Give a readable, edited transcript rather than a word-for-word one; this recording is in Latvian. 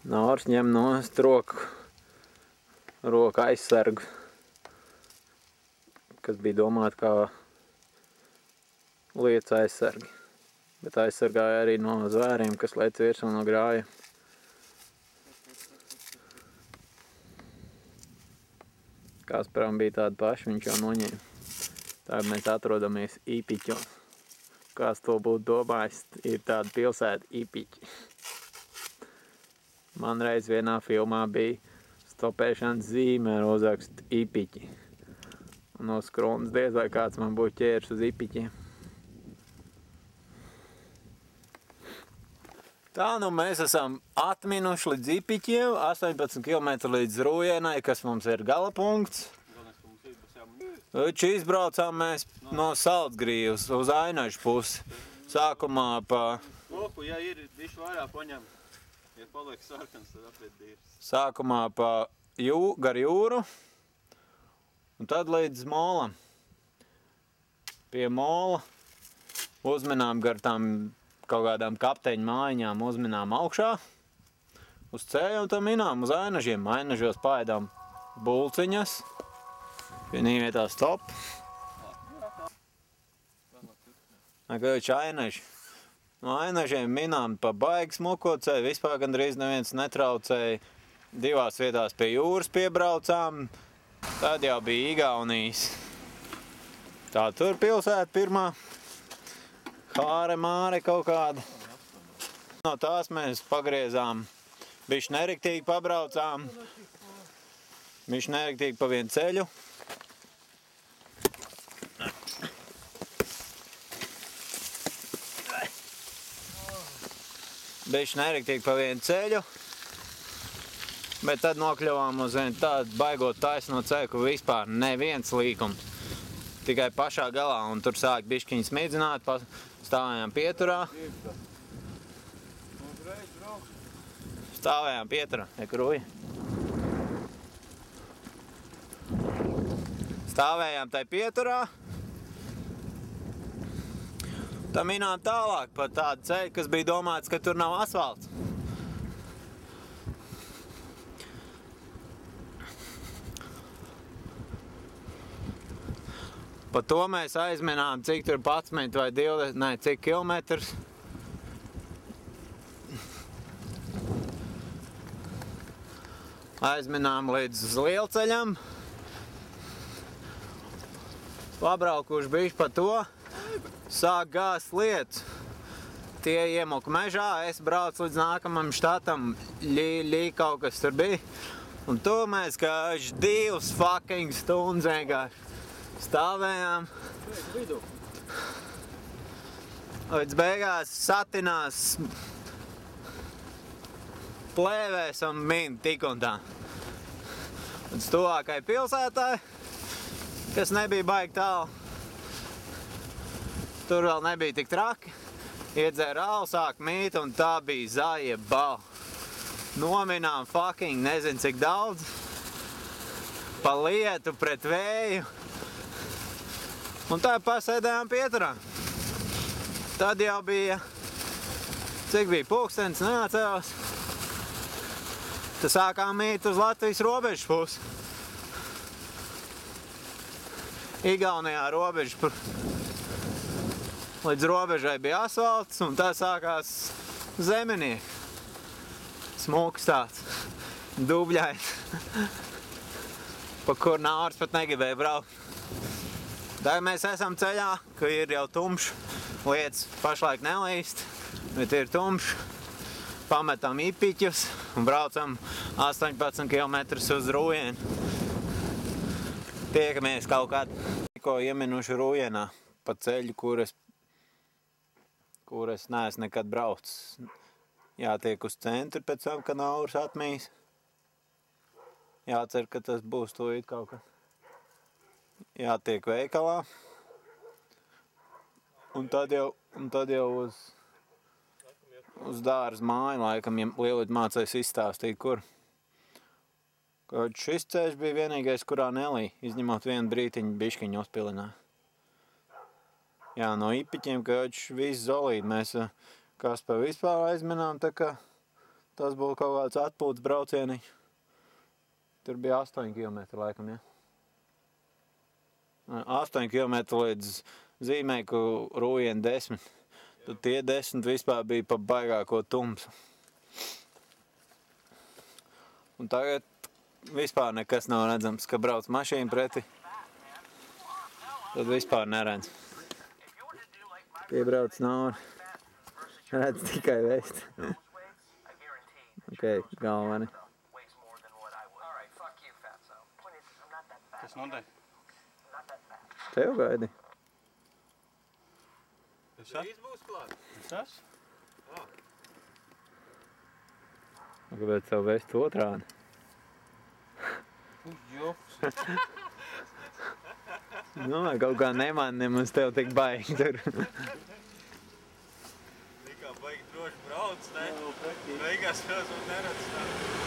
Nārs ņem nost roku aizsargu, kas bija domāta kā lietas aizsargi, bet aizsargāja arī no zvēriem, kas lec virsū no grāja. Kasparam bija tāda paša, viņš jau noņēma. Tagad mēs atrodamies Īpiķos. Kāds to būtu domājis, ir tāda pilsēta Īpiķi. Man reiz vienā filmā bija stopēšanas zīme ar uzrakstu Īpiķi. Un no skronas diez vai kāds man būtu ķēris uz Īpiķiem. Tā nu mēs esam atminuši līdz Īpiķiem, 18 km līdz Rūjienai, kas mums ir gala punkts. Izbraucām mēs no Salcgrīvas uz Ainažu pusi. Sākumā pa... Loku, ja ir bišķi vairāk paņem, ja paliek sarkans, tad apiet dīrs. Sākumā pa gar jūru, un tad līdz molam. Pie mola uzminām gar tām kaut kādām kapteiņu mājiņām, uzminām augšā uz ceļu, un tam minām uz Ainažiem. Ainažos paēdām bulciņas. Vienī vietā stop. Kāds Ainaži. No Ainažiem minām pa baigi smuko ceļu, vispār gandrīz neviens netraucēja. Divās vietās pie jūras piebraucām, tad jau bija Igaunijas. Tā tur pilsēta pirmā. Hāre māre kaut kāda. No tās mēs pagriezām, bišķi neriktīgi pabraucām, bišķi neriktīgi pa vienu ceļu. Bišķi neriktīgi pa vienu ceļu, bet tad nokļuvām uz vienu tādu baigot taisno ceļu, kur vispār neviens līkums. Tikai pašā galā, un tur sāk bišķiņi smidzināt, stāvējām pieturā. Stāvējām pieturā, Rūja. Stāvējām tai pieturā. Tā minām tālāk par tādu ceļu, kas bija domāts, ka tur nav asfalts. Pa to mēs aizminām, cik tur 11 vai 20, ne, cik kilometrus. Aizminām līdz uz lielceļam. Pabraukuši bišķi pa to. Sāk gāzt lietas. Tie iemuk mežā, es braucu līdz nākamam štatam, ļī kaut kas tur bija. Un to mēs kā 2 fucking stundas vienkārši stāvējām. Līdz beigās satinās plēvēs un min tik un tā. Līdz tuvākai pilsētai, kas nebija baigi tālu. Tur vēl nebija tik traki. Iedzēra alu, sāk mīt, un tā bija zaļa bala. Nominām fucking nezinu cik daudz. Pa lietu pret vēju. Un tā pasēdējām pieturā. Tad jau bija, cik bija pulkstenis, neatceros. Tad sākām mīt uz Latvijas robežas pusi. Igaunijā robeža. Līdz robežai bija asfalts, un tā sākās zemenieki. Smuks tāds, dubļains, pa kur Nārs pat negribēja braukt. Tagad mēs esam ceļā, ka ir jau tumšs, lietas pašlaik nelīst, bet ir tumšs. Pametam Īpiķus un braucam 18 km uz Rūjienu. Tiekamies kaut kādā. Tikko ieminuši Rūjienā pa ceļu, kur es neesmu nekad braucis. Jātiek uz centru pēc tam, kad Nauris atmīs. Jācer, ka tas būs tūlīt kaut kad. Jātiek veikalā. Un tad jau uz dārza māju laikam, ja Lielīt mācēs izstāstīt, kur. Kaut šis ceļš bija vienīgais, kurā nelī, izņemot vienu brītiņu biškiņu uzpilinā. Jā, no Īpiķiem, ka viss zolīt. Mēs Kasparu vispār aizminām, tā kā Tas būtu kaut kāds atpūtas braucieniņš. Tur bija 8 kilometri laikam, ja? 8 kilometri līdz Zīmeiku Rūjienu 10. Tad tie 10 vispār bija pa baigāko tumsu. Un tagad vispār nekas nav redzams, ka brauc mašīna pretī. Tad vispār neredz. Piebrauc nav. Redz tikai vēst. Ok, galveni. Kas notiek? Tev gaidi. Drīz būs klāt. Tas? Kāpēc tev vēst otrādi? Joks. Nu, kaut kā neman nemaz tev tik baigi tur. Tikā baigi droši brauc, ne? Beigās vēl neredz tā.